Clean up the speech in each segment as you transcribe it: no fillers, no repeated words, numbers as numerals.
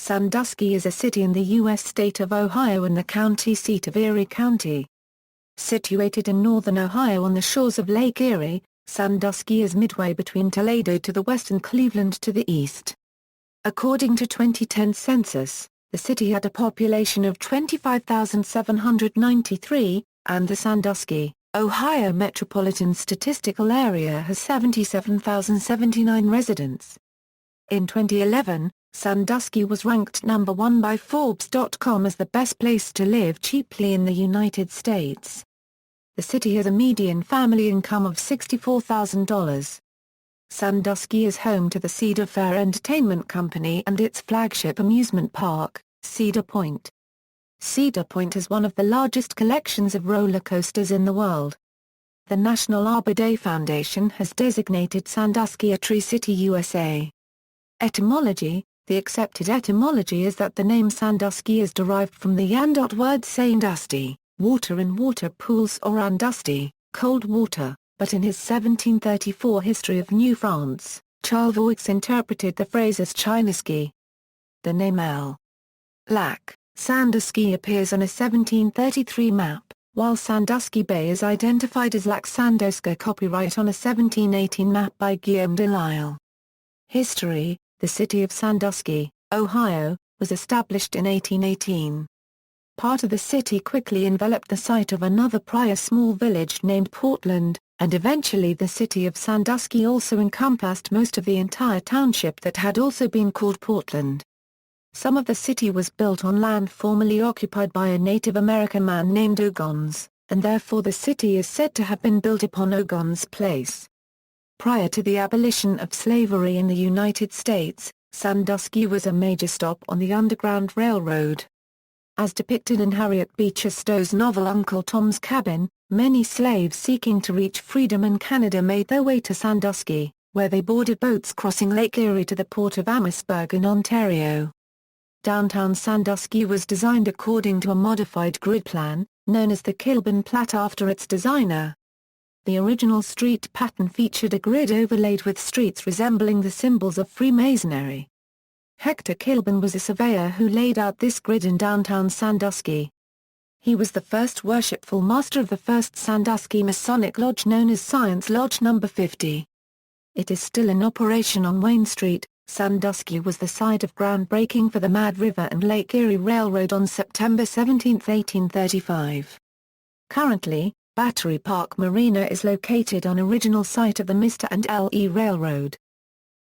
Sandusky is a city in the U.S. state of Ohio and the county seat of Erie County. Situated in northern Ohio on the shores of Lake Erie, Sandusky is midway between Toledo to the west and Cleveland to the east. According to 2010 census, the city had a population of 25,793, and the Sandusky, Ohio Metropolitan Statistical Area has 77,079 residents. In 2011, Sandusky was ranked number 1 by Forbes.com as the best place to live cheaply in the United States. The city has a median family income of $64,000. Sandusky is home to the Cedar Fair Entertainment Company and its flagship amusement park, Cedar Point. Cedar Point is one of the largest collections of roller coasters in the world. The National Arbor Day Foundation has designated Sandusky a Tree City, USA. Etymology. The accepted etymology is that the name Sandusky is derived from the Yandot word Sandusty, water in water pools, or andusty, cold water, but in his 1734 History of New France, Charles Voix interpreted the phrase as Chinesky. The name Lake Sandusky appears on a 1733 map, while Sandusky Bay is identified as Lac Sandusky, copyright on a 1718 map by Guillaume de Lisle. History. The city of Sandusky, Ohio, was established in 1818. Part of the city quickly enveloped the site of another prior small village named Portland, and eventually the city of Sandusky also encompassed most of the entire township that had also been called Portland. Some of the city was built on land formerly occupied by a Native American man named Ogons, and therefore the city is said to have been built upon Ogons Place. Prior to the abolition of slavery in the United States, Sandusky was a major stop on the Underground Railroad. As depicted in Harriet Beecher Stowe's novel Uncle Tom's Cabin, many slaves seeking to reach freedom in Canada made their way to Sandusky, where they boarded boats crossing Lake Erie to the port of Amherstburg in Ontario. Downtown Sandusky was designed according to a modified grid plan, known as the Kilburn Plat after its designer. The original street pattern featured a grid overlaid with streets resembling the symbols of Freemasonry. Hector Kilburn was a surveyor who laid out this grid in downtown Sandusky. He was the first worshipful master of the first Sandusky Masonic Lodge known as Science Lodge No. 50. It is still in operation on Wayne Street. Sandusky was the site of groundbreaking for the Mad River and Lake Erie Railroad on September 17, 1835. Currently, Battery Park Marina is located on original site of the Mr. and L.E. Railroad.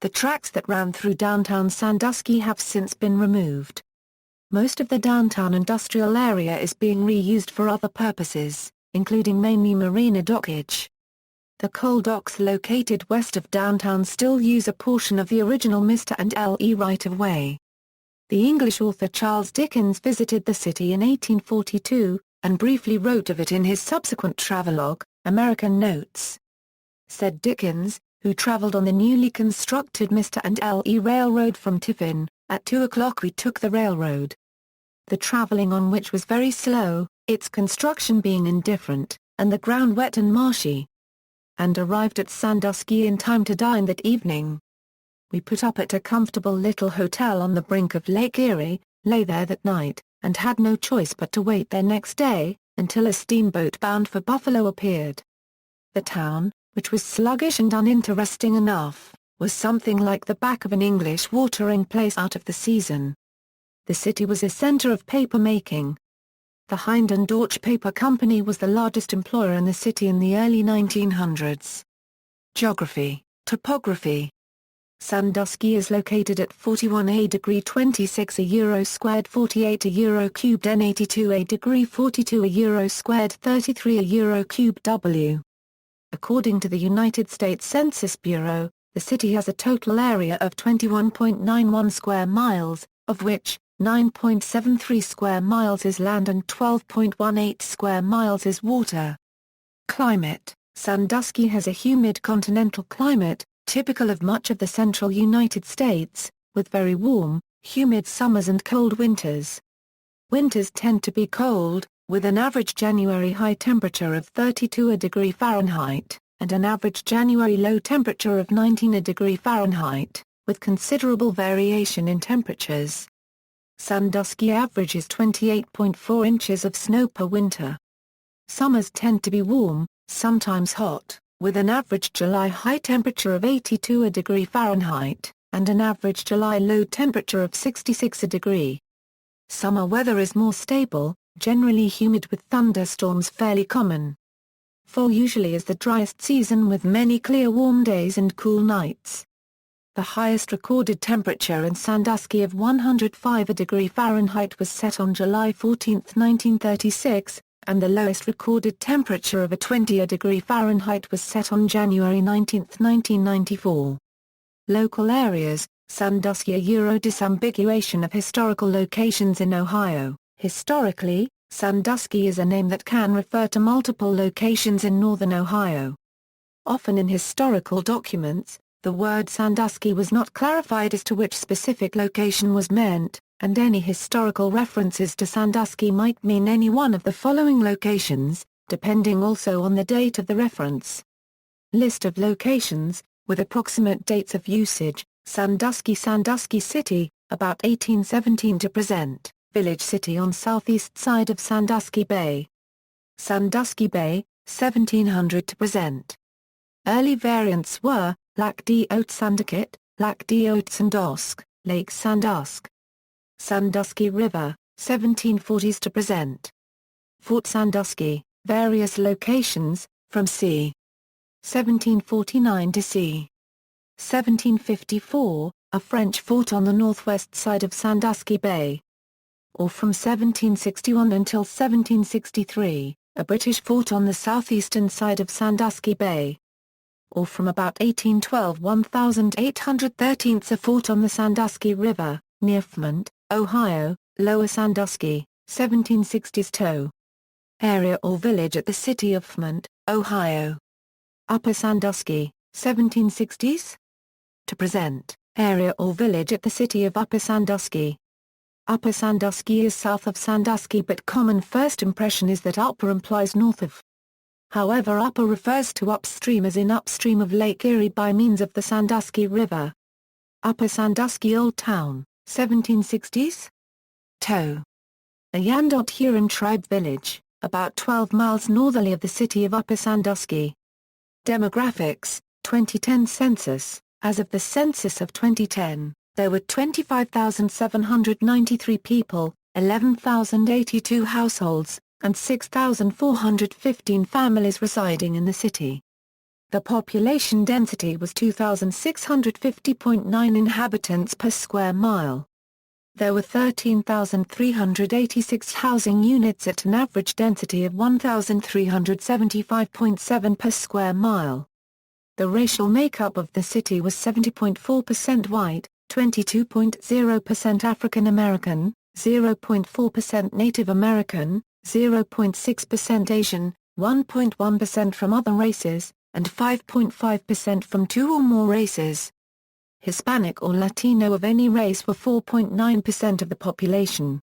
The tracks that ran through downtown Sandusky have since been removed. Most of the downtown industrial area is being reused for other purposes, including mainly marina dockage. The coal docks located west of downtown still use a portion of the original Mr. and L.E. right-of-way. The English author Charles Dickens visited the city in 1842, and briefly wrote of it in his subsequent travelogue, American Notes. Said Dickens, who traveled on the newly constructed Mr. and L.E. Railroad from Tiffin, "At 2 o'clock we took the railroad. The traveling on which was very slow, its construction being indifferent, and the ground wet and marshy. And arrived at Sandusky in time to dine that evening. We put up at a comfortable little hotel on the brink of Lake Erie, lay there that night, and had no choice but to wait there next day, until a steamboat bound for Buffalo appeared. The town, which was sluggish and uninteresting enough, was something like the back of an English watering place out of the season. The city was a center of paper making. The Hind and Dortch Paper Company was the largest employer in the city in the early 1900s. Geography, topography. Sandusky is located at 41 degree 26 euro squared 48 euro cubed n 82 degree 42 euro squared 33 euro cubed w. According to the United States Census Bureau, the city has a total area of 21.91 square miles, of which 9.73 square miles is land and 12.18 square miles is water. Climate. Sandusky has a humid continental climate, typical of much of the central United States, with very warm, humid summers and cold winters. Winters tend to be cold, with an average January high temperature of 32 degree Fahrenheit, and an average January low temperature of 19 degree Fahrenheit, with considerable variation in temperatures. Sandusky averages 28.4 inches of snow per winter. Summers tend to be warm, sometimes hot, with an average July high temperature of 82 degrees Fahrenheit, and an average July low temperature of 66 degrees. Summer weather is more stable, generally humid with thunderstorms fairly common. Fall usually is the driest season with many clear warm days and cool nights. The highest recorded temperature in Sandusky of 105 degrees Fahrenheit was set on July 14, 1936, and the lowest recorded temperature of 20 degrees Fahrenheit was set on January 19, 1994. Local areas, Sandusky. Disambiguation of historical locations in Ohio. Historically, Sandusky is a name that can refer to multiple locations in northern Ohio. Often in historical documents, the word Sandusky was not clarified as to which specific location was meant, and any historical references to Sandusky might mean any one of the following locations, depending also on the date of the reference. List of locations, with approximate dates of usage. Sandusky City, about 1817 to present, village city on southeast side of Sandusky Bay. Sandusky Bay, 1700 to present. Early variants were, Lac des Hautes Sanduket, Lac des Hautes Sandusky, Lake Sandusky. Sandusky River, 1740s to present. Fort Sandusky, various locations, from c. 1749 to c. 1754, a French fort on the northwest side of Sandusky Bay. Or from 1761 until 1763, a British fort on the southeastern side of Sandusky Bay. Or from about 1812 1813 a fort on the Sandusky River, near Fremont, Ohio, Lower Sandusky, 1760s to. Area or village at the city of Fremont, Ohio. Upper Sandusky, 1760s? To present, area or village at the city of Upper Sandusky. Upper Sandusky is south of Sandusky, but common first impression is that upper implies north of. However, upper refers to upstream, as in upstream of Lake Erie by means of the Sandusky River. Upper Sandusky Old Town, 1760s? To. A Yandot Huron tribe village, about 12 miles northerly of the city of Upper Sandusky. Demographics, 2010 census. As of the census of 2010, there were 25,793 people, 11,082 households, and 6,415 families residing in the city. The population density was 2,650.9 inhabitants per square mile. There were 13,386 housing units at an average density of 1,375.7 per square mile. The racial makeup of the city was 70.4% white, 22.0% African American, 0.4% Native American, 0.6% Asian, 1.1% from other races, and 5.5% from two or more races. Hispanic or Latino of any race were 4.9% of the population.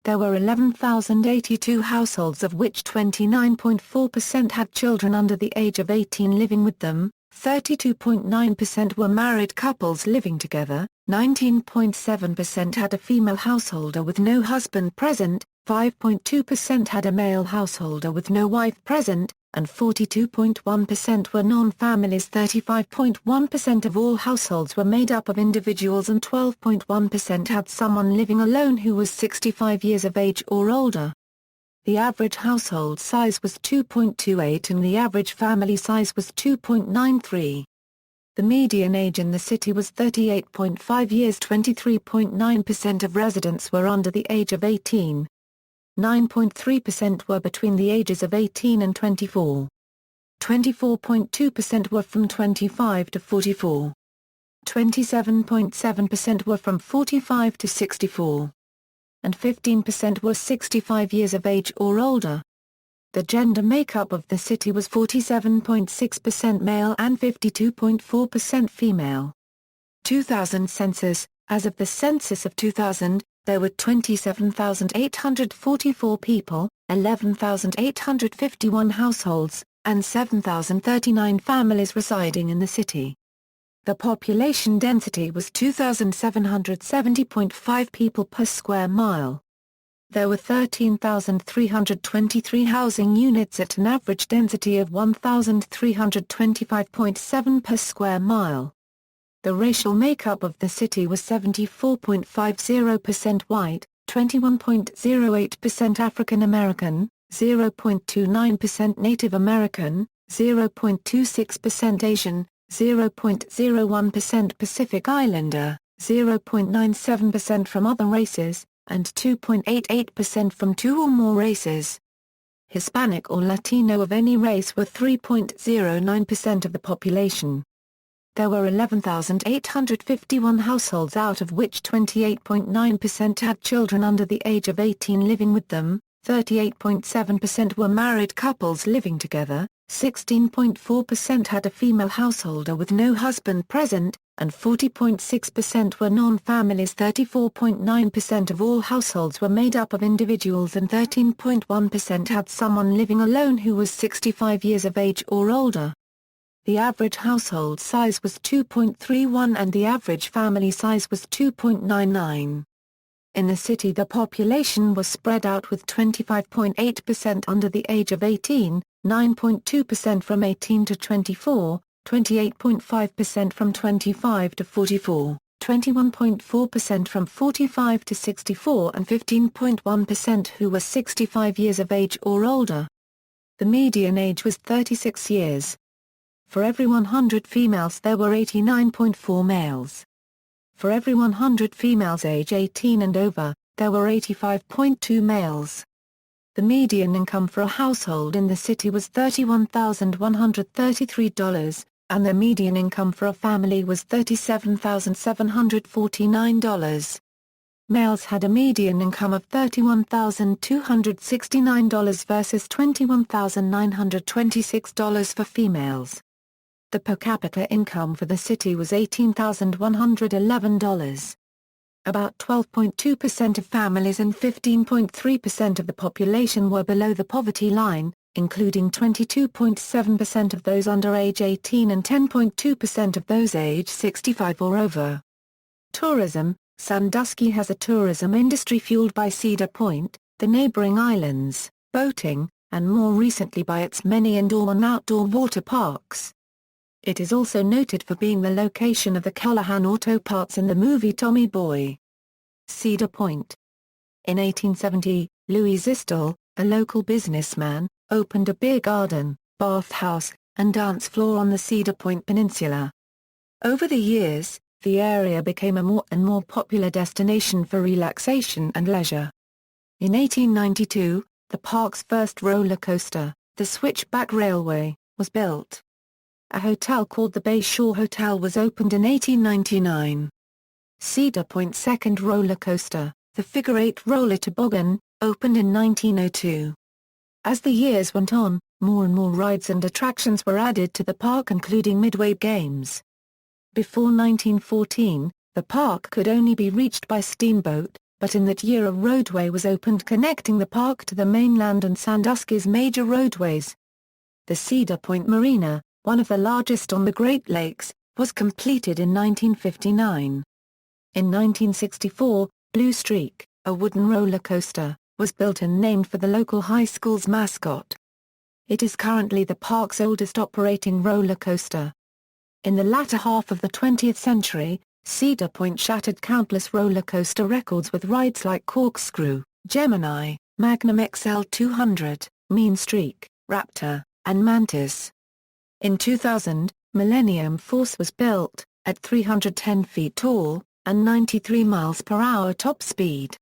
There were 11,082 households, of which 29.4% had children under the age of 18 living with them, 32.9% were married couples living together, 19.7% had a female householder with no husband present, 5.2% had a male householder with no wife present, and 42.1% were non-families. 35.1% of all households were made up of individuals, and 12.1% had someone living alone who was 65 years of age or older. The average household size was 2.28 and the average family size was 2.93. The median age in the city was 38.5 years. 23.9% of residents were under the age of 18. 9.3% were between the ages of 18 and 24. 24.2% were from 25 to 44. 27.7% were from 45 to 64. And 15% were 65 years of age or older. The gender makeup of the city was 47.6% male and 52.4% female. 2000 census. As of the census of 2000, there were 27,844 people, 11,851 households, and 7,039 families residing in the city. The population density was 2,770.5 people per square mile. There were 13,323 housing units at an average density of 1,325.7 per square mile. The racial makeup of the city was 74.50% white, 21.08% African American, 0.29% Native American, 0.26% Asian, 0.01% Pacific Islander, 0.97% from other races, and 2.88% from two or more races. Hispanic or Latino of any race were 3.09% of the population. There were 11,851 households, out of which 28.9% had children under the age of 18 living with them, 38.7% were married couples living together, 16.4% had a female householder with no husband present, and 40.6% were non-families. 34.9% of all households were made up of individuals, and 13.1% had someone living alone who was 65 years of age or older. The average household size was 2.31 and the average family size was 2.99. In the city, the population was spread out, with 25.8% under the age of 18, 9.2% from 18 to 24, 28.5% from 25 to 44, 21.4% from 45 to 64 and 15.1% who were 65 years of age or older. The median age was 36 years. For every 100 females there were 89.4 males. For every 100 females age 18 and over, there were 85.2 males. The median income for a household in the city was $31,133, and the median income for a family was $37,749. Males had a median income of $31,269 versus $21,926 for females. The per capita income for the city was $18,111. About 12.2% of families and 15.3% of the population were below the poverty line, including 22.7% of those under age 18 and 10.2% of those age 65 or over. Tourism. Sandusky has a tourism industry fueled by Cedar Point, the neighboring islands, boating, and more recently by its many indoor and outdoor water parks. It is also noted for being the location of the Callahan Auto Parts in the movie Tommy Boy. Cedar Point. In 1870, Louis Zistel, a local businessman, opened a beer garden, bathhouse, and dance floor on the Cedar Point Peninsula. Over the years, the area became a more and more popular destination for relaxation and leisure. In 1892, the park's first roller coaster, the Switchback Railway, was built. A hotel called the Bay Shore Hotel was opened in 1899. Cedar Point's second roller coaster, the Figure 8 Roller Toboggan, opened in 1902. As the years went on, more and more rides and attractions were added to the park, including midway games. Before 1914, the park could only be reached by steamboat, but in that year a roadway was opened connecting the park to the mainland and Sandusky's major roadways. The Cedar Point Marina, one of the largest on the Great Lakes, was completed in 1959. In 1964, Blue Streak, a wooden roller coaster, was built and named for the local high school's mascot. It is currently the park's oldest operating roller coaster. In the latter half of the 20th century, Cedar Point shattered countless roller coaster records with rides like Corkscrew, Gemini, Magnum XL 200, Mean Streak, Raptor, and Mantis. In 2000, Millennium Force was built, at 310 feet tall, and 93 miles per hour top speed.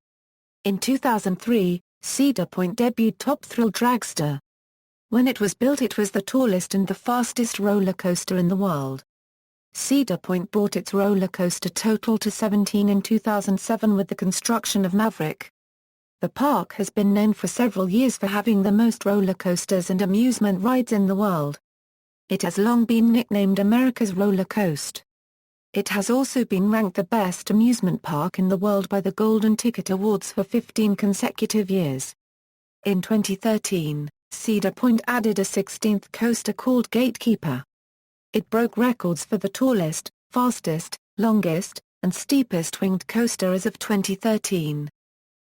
In 2003, Cedar Point debuted Top Thrill Dragster. When it was built, it was the tallest and the fastest roller coaster in the world. Cedar Point brought its roller coaster total to 17 in 2007 with the construction of Maverick. The park has been known for several years for having the most roller coasters and amusement rides in the world. It has long been nicknamed America's Roller Coast. It has also been ranked the best amusement park in the world by the Golden Ticket Awards for 15 consecutive years. In 2013, Cedar Point added a 16th coaster called Gatekeeper. It broke records for the tallest, fastest, longest, and steepest winged coaster as of 2013.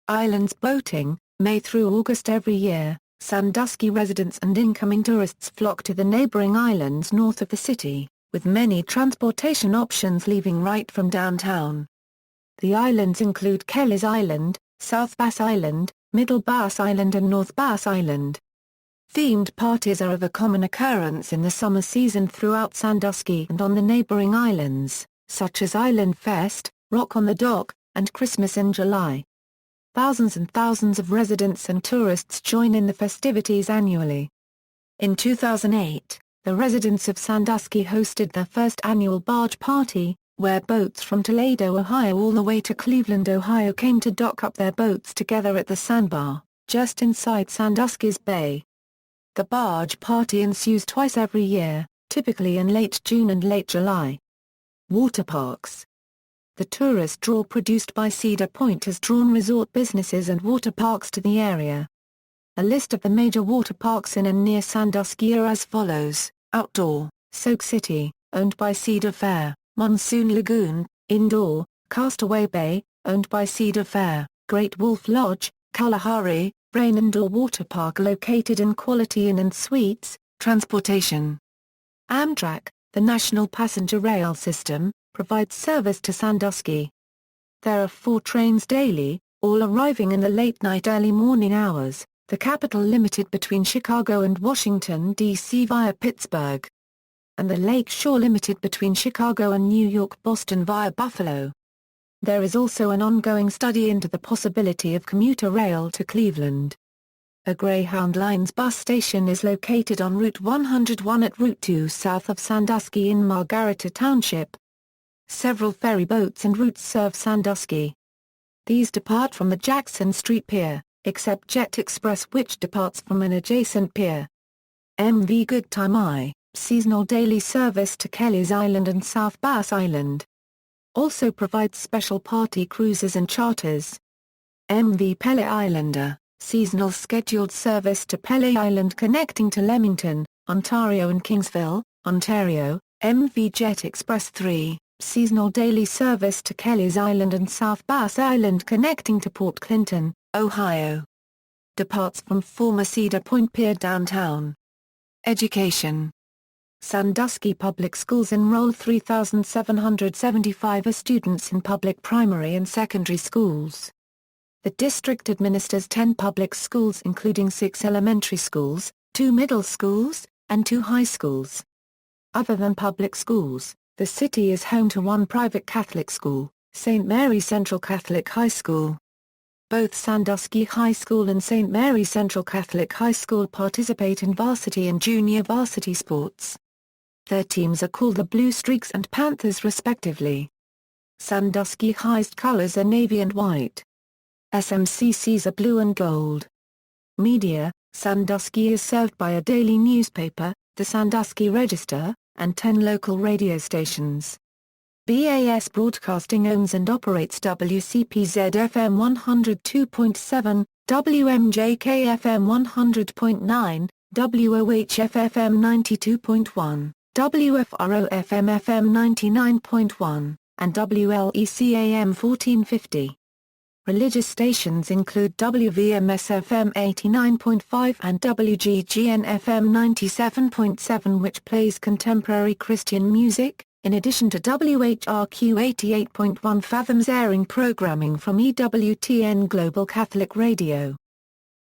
Islands boating, May through August every year. Sandusky residents and incoming tourists flock to the neighboring islands north of the city, with many transportation options leaving right from downtown. The islands include Kelly's Island, South Bass Island, Middle Bass Island and North Bass Island. Themed parties are of a common occurrence in the summer season throughout Sandusky and on the neighboring islands, such as Island Fest, Rock on the Dock, and Christmas in July. Thousands and thousands of residents and tourists join in the festivities annually. In 2008, the residents of Sandusky hosted their first annual barge party, where boats from Toledo, Ohio all the way to Cleveland, Ohio came to dock up their boats together at the sandbar, just inside Sandusky's bay. The barge party ensues twice every year, typically in late June and late July. Water parks. The tourist draw produced by Cedar Point has drawn resort businesses and water parks to the area. A list of the major water parks in and near Sandusky are as follows: Outdoor, Soak City, owned by Cedar Fair; Monsoon Lagoon, Indoor, Castaway Bay, owned by Cedar Fair; Great Wolf Lodge, Kalahari, Brain Indoor Water Park located in Quality Inn and Suites. Transportation. Amtrak, the national passenger rail system, provides service to Sandusky. There are 4 trains daily, all arriving in the late-night early morning hours, the Capital Limited between Chicago and Washington, D.C. via Pittsburgh, and the Lake Shore Limited between Chicago and New York, Boston via Buffalo. There is also an ongoing study into the possibility of commuter rail to Cleveland. A Greyhound Lines bus station is located on Route 101 at Route 2 south of Sandusky in Margarita Township. Several ferry boats and routes serve Sandusky. These depart from the Jackson Street Pier, except Jet Express which departs from an adjacent pier. MV Goodtime I, seasonal daily service to Kelly's Island and South Bass Island. Also provides special party cruises and charters. MV Pele Islander, seasonal scheduled service to Pele Island connecting to Leamington, Ontario and Kingsville, Ontario. MV Jet Express 3, seasonal daily service to Kelly's Island and South Bass Island connecting to Port Clinton, Ohio. Departs from former Cedar Point Pier downtown. Education. Sandusky Public Schools enroll 3,775 students in public primary and secondary schools. The district administers 10 public schools including 6 elementary schools, 2 middle schools, and 2 high schools. Other than public schools, the city is home to 1 private Catholic school, St. Mary Central Catholic High School. Both Sandusky High School and St. Mary Central Catholic High School participate in varsity and junior varsity sports. Their teams are called the Blue Streaks and Panthers respectively. Sandusky High's colors are navy and white. SMCC's are blue and gold. Media, Sandusky is served by a daily newspaper, the Sandusky Register, and 10 local radio stations. BAS Broadcasting owns and operates WCPZ-FM 102.7, WMJK-FM 100.9, WOHF-FM 92.1, WFRO-FM 99.1, and WLEC-AM 1450. Religious stations include WVMS-FM 89.5 and WGGN-FM 97.7 which plays contemporary Christian music, in addition to WHRQ 88.1 Fathoms airing programming from EWTN Global Catholic Radio.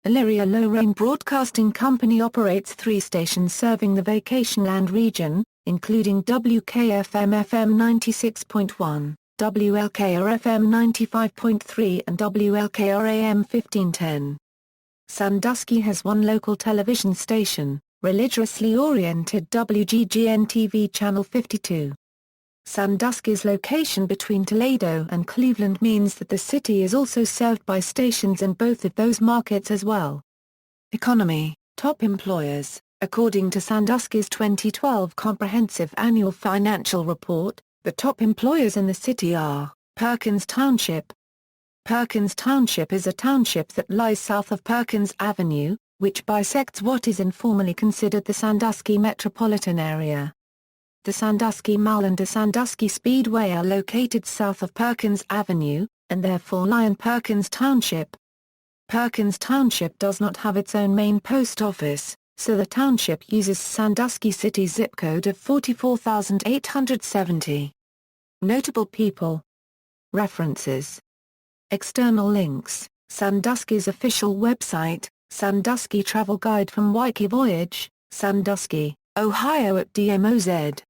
Elyria Lorraine Broadcasting Company operates 3 stations serving the Vacationland region, including WKFM-FM 96.1. WLKR-FM 95.3 and WLKR-AM 1510. Sandusky has 1 local television station, religiously oriented WGGN-TV Channel 52. Sandusky's location between Toledo and Cleveland means that the city is also served by stations in both of those markets as well. Economy, top employers. According to Sandusky's 2012 Comprehensive Annual Financial Report, the top employers in the city are Perkins Township. Perkins Township is a township that lies south of Perkins Avenue, which bisects what is informally considered the Sandusky metropolitan area. The Sandusky Mall and the Sandusky Speedway are located south of Perkins Avenue, and therefore lie in Perkins Township. Perkins Township does not have its own main post office, so the township uses Sandusky City zip code of 44,870. Notable people. References. External links: Sandusky's official website, Sandusky Travel Guide from Waikiki Voyage, Sandusky, Ohio at DMOZ.